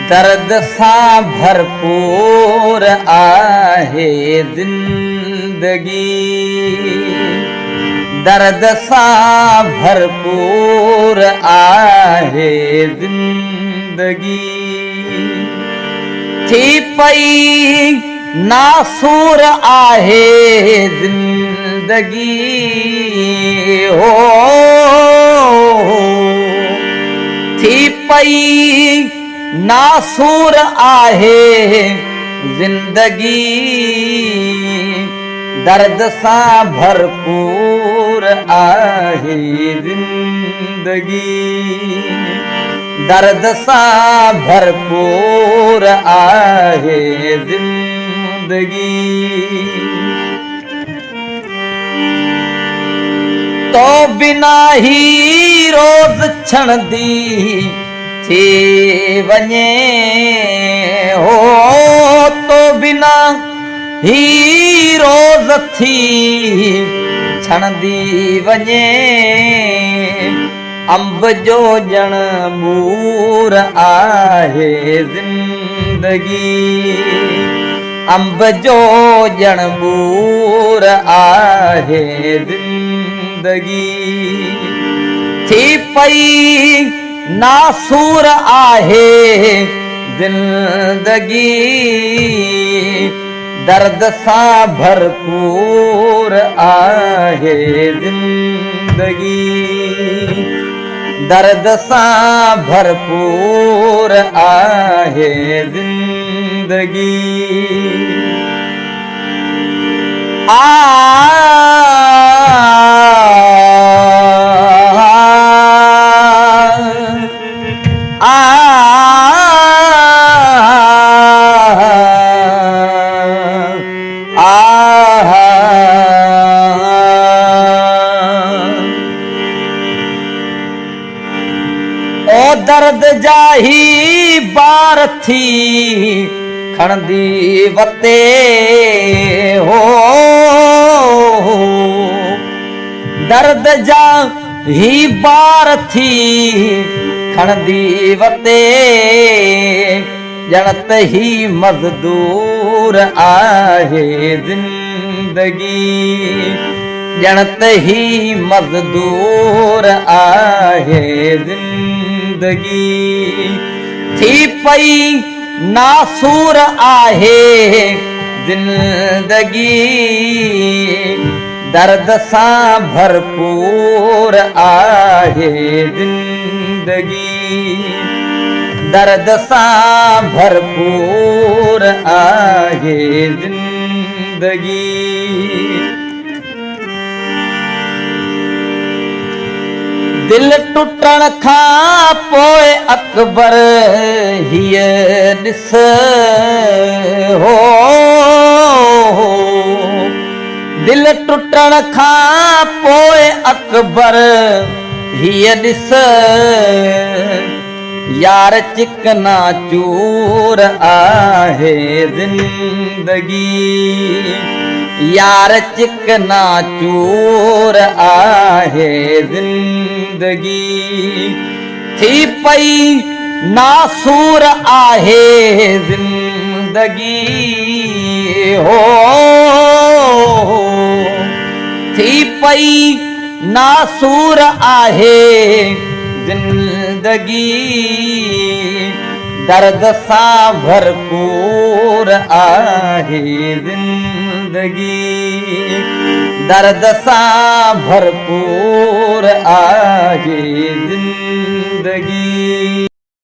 दर्द सां भरपूर आहे ज़िंदगी, दर्द सां भरपूर आहे ज़िंदगी। थी पई नासूर आहे ज़िंदगी हो, थी पई नासूर आहे ज़िंदगी, दर्द सां भरपूर आहे ज़िंदगी, दर्द सां भरपूर आहे ज़िंदगी। तो बिना ही रोज़ छणदी थी वञे हो, तो बिना ही रोज़ थी छणदी वञे। अंब जो ॼण बूर आहे ज़िंदगी, अंब जो ॼण बूर आहे ज़िंदगी। थी पई नासूर आहे ज़िंदगी, दर्द सां भरपूर आहे ज़िंदगी, दर्द सां भरपूर आहे ज़िंदगी। ओ दर्द जा ही बार थी खणदी वते हो, दर्द जा ही बार थी खणदी वते। ॼण त ही मज़दूर आहे ज़िंदगी, ॼण त ही मज़दूर आहे ज़िंदगी। थी पई नासूर आहे ज़िंदगी, दर्द सां भरपूर आहे ज़िंदगी, दर्द सां भरपूर आहे ज़िंदगी। दिल टुटण खां पोइ अकबर हीअ ॾिस हो, दिल टुटण खां पोइ अकबर हीअ ॾिस। यार चिकना चूर आहे ज़िंदगी, यार चिकना चूर आहे ज़िंदगी। थी पई नासूर आहे ज़िंदगी हो, थी पई नासूर आहे ज़िंदगी, दर्द सां भरपूर आहे ज़िंदगी, दर्द सां भरपूर आहे ज़िंदगी।